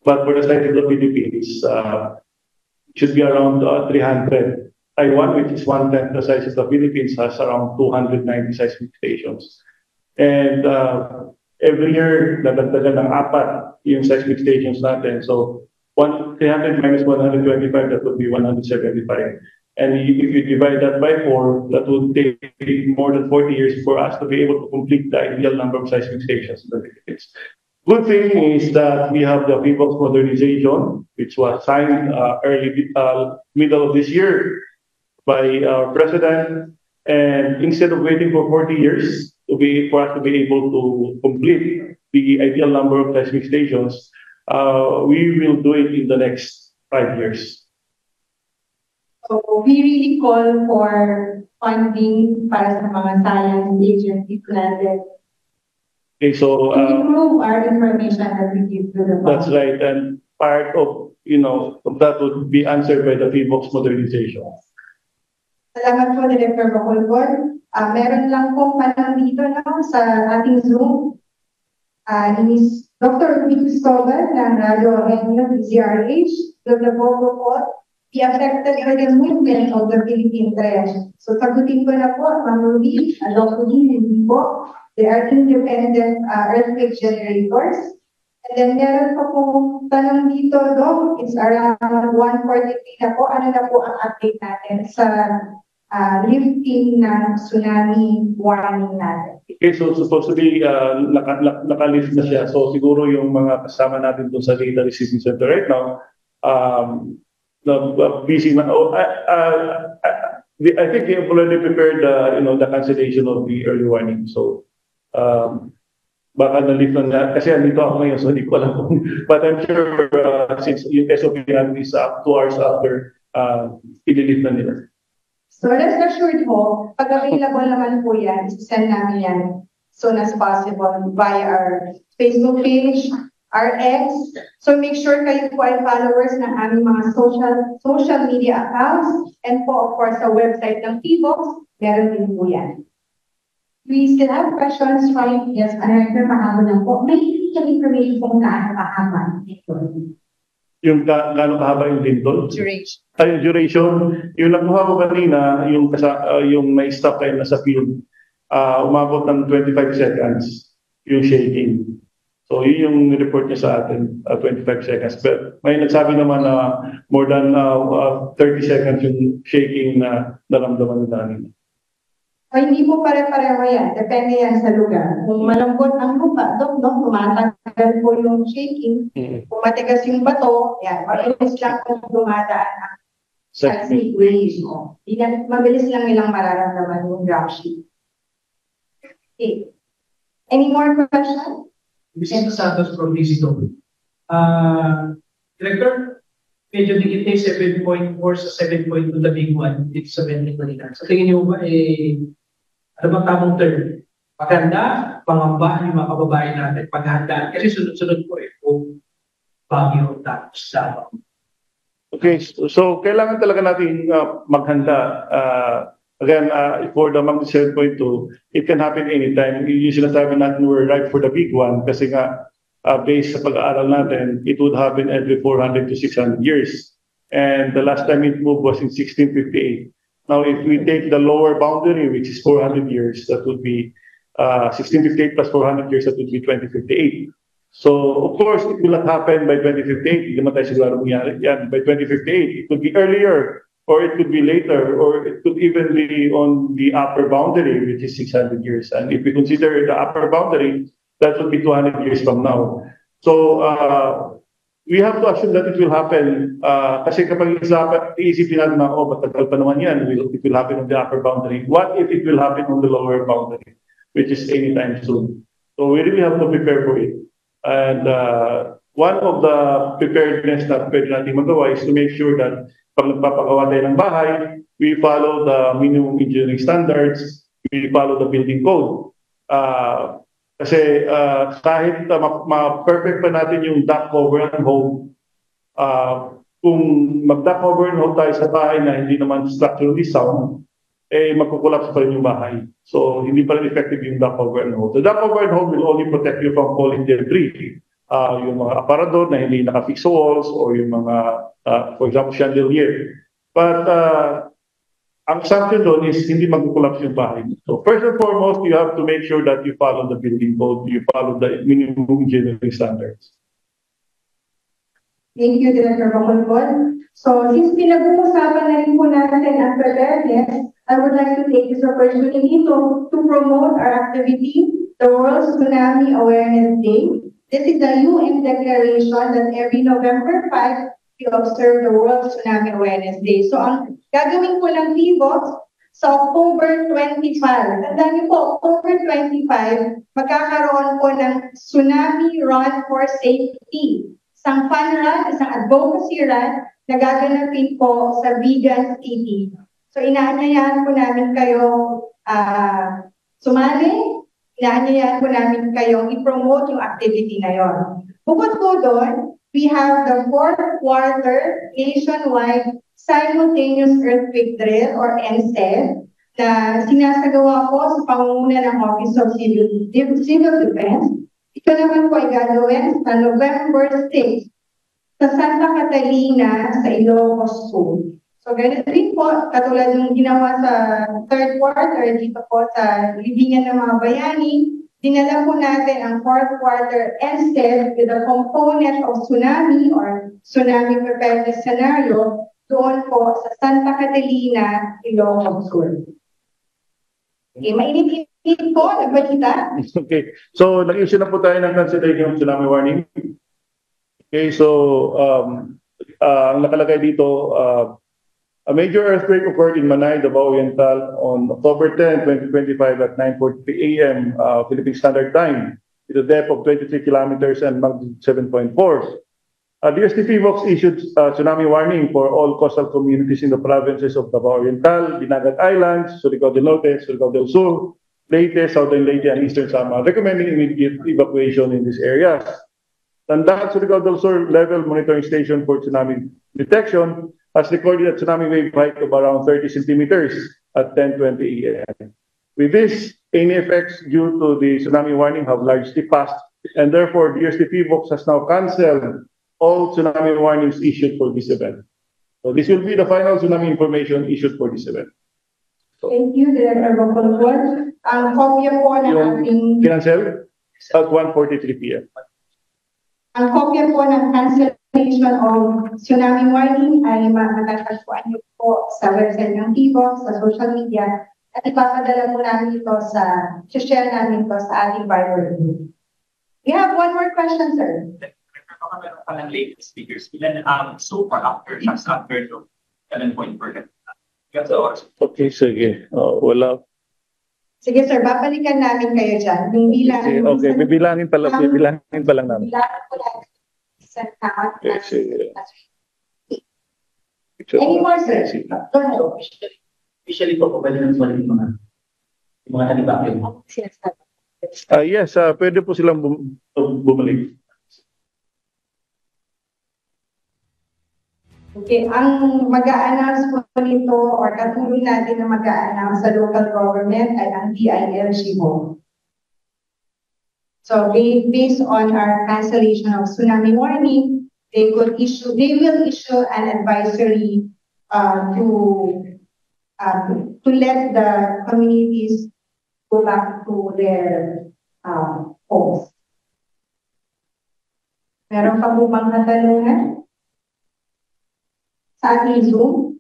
But for the size of the Philippines, it should be around 300. Taiwan, which is 1/10 the size of the Philippines, has around 290 seismic stations. And every year, nadagdagan ng 4 yung seismic stations natin. So 300 minus 125, that would be 175. And if you divide that by 4, that would take more than 40 years for us to be able to complete the ideal number of seismic stations in the Philippines. Good thing is that we have the PHIVOLCS modernization, which was signed middle of this year by our president. And instead of waiting for 40 years for us to be able to complete the ideal number of seismic stations, we will do it in the next 5 years. So we really call for funding para sa mga science agencies natin Okay, so to improve our information that we give to the that's public. right, and part of that would be answered by the PHIVOLCS modernization. Salamat po, Director Bacolbon. Meron lang pong panang dito na sa ating Zoom. Ni Ms. Dr. Ruby Cristobal ng Radio Henyo DZRH. The Bogo po, be affected by the movement of the Philippine Trench. So sagutin ko na po, Ma'am Ruby, Dr. hindi po. They are independent earthquake generators. And then meron pa pong tanong dito, Doc, it's around 1:43 na po. Ano na po ang update natin sa lifting ng tsunami warning natin? Okay, so supposedly naka-lift na siya. So siguro yung mga kasama natin doon sa data receiving center right now, busy na. I think they have already prepared the cancellation of the early warning. So baka na-lift na nga. Kasi andito ako ngayon, so hindi ko alam kung. But I'm sure since yung SOP is 2 hours after, ililift na nila. So rest assured po, pag available naman po yan, send namin yan as soon as possible via our Facebook page, our X. So make sure kayo po ay followers ng aming mga social media accounts, and po of course sa website ng PHIVOLCS, meron din po yan. We still have questions, right? Yes, Director, mahaba lang po. May information po kung gaano kahaba. Yung gaano kahaba yung lindol? Duration. Yung duration, yung nakuha ko kanina, yung may stop kayo na sa field, umabot ng 25 seconds yung shaking. So yun yung report niya sa atin, 25 seconds. But may nagsabi naman na more than 30 seconds yung shaking na naramdaman namin. So, hindi po pare-pareho yan. Depende yan sa lugar. Kung malambot ang lupa, tumatagal po yung shaking. Kung matigas yung bato, yan, mabilis lang kung dumadaan ang seismic waves. Mabilis lang nilang mararamdaman yung drop sheet. Okay. Any more questions? Mr. Santos from DCW. Director, medyo digit 7.4 sa 7.2 the big one dito sa Bentley Manila. Sa tingin niyo ba, ano bang tamang term? Paghanda, pangamba yung mga kababayan natin, paghandaan. Kasi sunod-sunod po kung bagyo tapos dapat. Okay, so kailangan talaga natin maghanda. Again, for the magnitude 7.2, it can happen anytime. Yung sinasabi natin we're ripe for the big one kasi nga based sa pag-aaral natin, it would happen every 400 to 600 years. And the last time it moved was in 1658. Now, if we take the lower boundary, which is 400 years, that would be 1658 plus 400 years, that would be 2058. So, of course, it will not happen by 2058. Hindi naman tayo siguro mangyari yan. By 2058, it could be earlier, or it could be later, or it could even be on the upper boundary, which is 600 years. And if we consider the upper boundary, that would be 200 years from now. So, we have to assume that it will happen. Kasi kapag iisipin natin na, matagal pa naman yan, it will happen on the upper boundary. What if it will happen on the lower boundary, which is anytime soon? So we really have to prepare for it. And one of the preparedness na pwede natin magawa is to make sure that pag nagpapagawa tayo ng bahay, we follow the minimum engineering standards, we follow the building code. Kasi kahit ma-perfect pa natin yung duct cover and home, kung mag-duct cover and home tayo sa bahay na hindi naman structurally sound, magkukulaps pa rin yung bahay. So, hindi pa rin effective yung duct cover and home. The duct cover and home will only protect you from falling debris. Yung mga aparador na hindi naka-fix sa walls or yung mga, for example, chandelier. But ang assumption doon is hindi mag-collapse yung bahay. So first and foremost, you have to make sure that you follow the building code, you follow the minimum engineering standards. Thank you, Director Bacolcol. So, since pinag-uusapan na rin po natin ang preparedness, I would like to take this opportunity to promote our activity, the World Tsunami Awareness Day. This is a UN declaration that every November 5, we observe the World Tsunami Awareness Day. So, ang gagawin po ng PVOX sa October 25. Tandaan niyo po, October 25, magkakaroon po ng Tsunami Run for Safety. Isang fun run, isang advocacy run na gaganapin po sa Vigan City. So, inaanyayahan po namin kayo sumali, inaanyayahan po namin kayong i-promote yung activity na yon. Bukod po doon, we have the fourth quarter nationwide simultaneous earthquake drill or NSED na sinasagawa po sa pangunguna ng Office of Civil Defense. Ito naman po ay gagawin sa November 6 sa Santa Catalina sa Ilocos Sur. So ganito rin po, katulad ng ginawa sa third quarter dito po sa libingan ng mga bayani, dinala po natin ang fourth quarter NSED with a component of tsunami or tsunami preparedness scenario doon po sa Santa Catalina, Ilocos Sur. Okay, mainit-init po, nagbalita. Okay, so nag-issue na po tayo ng cancellation of tsunami warning. Okay, so ang nakalagay dito, a major earthquake occurred in Manay, Davao Oriental on October 10, 2025 at 9:40 a.m. Philippine Standard Time with a depth of 23 kilometers and magnitude 7.4. DSTP-VOX issued tsunami warning for all coastal communities in the provinces of Davao Oriental, Dinagat Islands, Surigao del Norte, Surigao del Sur, Leyte, Southern Leyte, and Eastern Samar, recommending immediate evacuation in these areas. Tandaan, Surigao del Sur Level Monitoring Station for Tsunami Detection has recorded a tsunami wave height of around 30 centimeters at 10:20 a.m. With this, any effects due to the tsunami warning have largely passed, and therefore DSTP-VOX has now cancelled all tsunami warnings issued for this event. So this will be the final tsunami information issued for this event. Thank you, Director Bacolcol. Ang kopya po ng ating... Cancel at 1:43 p.m. Ang kopya po ng cancellation of tsunami warning ay matatagpuan niyo po sa website ng PVOX, sa social media, at ipapadala po namin ito share namin ito sa ating Viber group. We have one more question, sir. Meron pa ng latest figures. Ilan so far after shocks after the 7.4%. Okay, sige. Wala. Sige, sir, babalikan namin kayo dyan. Yung bilang... Okay, bibilangin pa lang namin. Bilangan po natin. Okay, sige. Any more, sir? Go ahead. Officially po, pwede nang sumalit yung mga talibakyo. Yes, pwede po silang bumalik. Okay, ang mag-a-announce po nito or katuloy natin na mag-a-announce sa local government ay ang DILG po. So based on our cancellation of tsunami warning, they will issue an advisory to let the communities go back to their homes. Meron pa po bang katanungan? Sa ating Zoom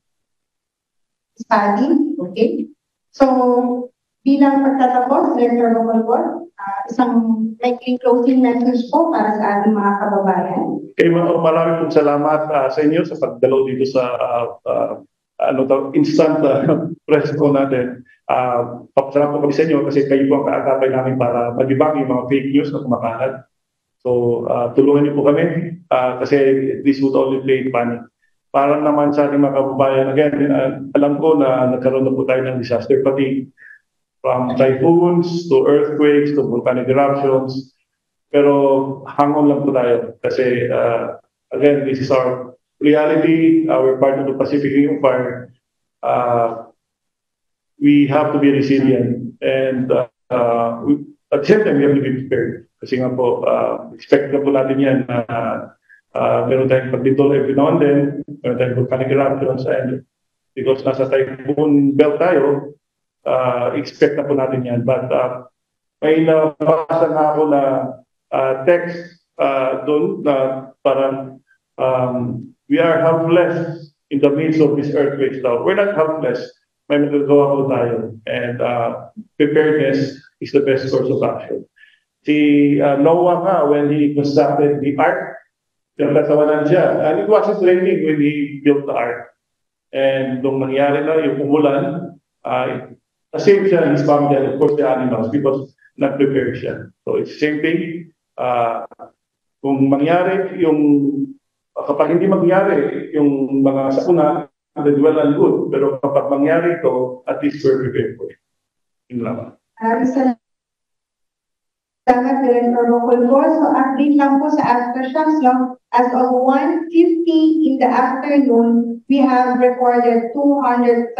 study, okay? So, bilang pagtatapos, Director Bacolcol, isang maikling closing message po para sa ating mga kababayan. Okay, maraming pong salamat sa inyo sa pagdalo dito sa instant press po natin. Papasalamat po kami sa inyo kasi kayo po ang kaagapay namin para mag-debunk yung mga fake news na kumakalat. So, tulungan niyo po kami kasi this would only play panic. Para naman sa ating mga kababayan, again, alam ko na nagkaroon na po tayo ng disaster fatigue from typhoons to earthquakes to volcanic eruptions. Pero hang on lang po tayo kasi, again, this is our reality, our part of the Pacific Ring of Fire. We have to be resilient and at the same time, we have to be prepared. Kasi nga po, expect na po natin yan na meron tayong pagditol every now and then, meron tayong volcanic eruptions, and because nasa typhoon belt tayo, expect na po natin yan. But may nabasa na ako na text doon na parang we are helpless in the midst of this earthquake daw. We're not helpless. May magagawa po tayo. And preparedness is the best course of action. Si Noah nga, when he constructed the ark, nagtatawanan siya. And it wasn't raining when he built the ark. And nung nangyari na yung umulan, na-save siya and his family and of course the animals because nag-prepare siya. So it's the same thing. Kung mangyari yung, kapag hindi mangyari yung mga sakuna, then well and good. Pero kapag mangyari ito, at least we're prepared for it. Yun lang. Salamat, Director Rocolvo. So, update lang po sa aftershocks. No? As of 1:50 in the afternoon, we have recorded 213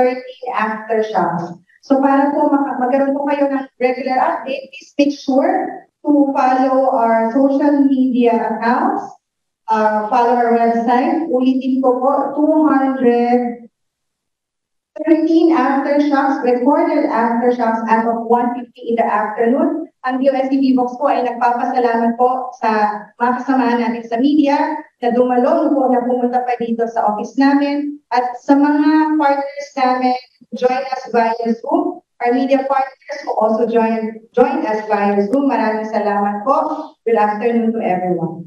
aftershocks. So, para po magkaroon po kayo ng regular update, please make sure to follow our social media accounts, follow our website. Ulitin ko po, 213 aftershocks, recorded aftershocks as of 1:50 in the afternoon. Ang DOST Vivox po ay nagpapasalamat po sa mga kasamahan natin sa media na dumalo po na pumunta pa dito sa office namin at sa mga partners namin join us via Zoom. Our media partners will also join us via Zoom. Maraming salamat po. Good afternoon to everyone.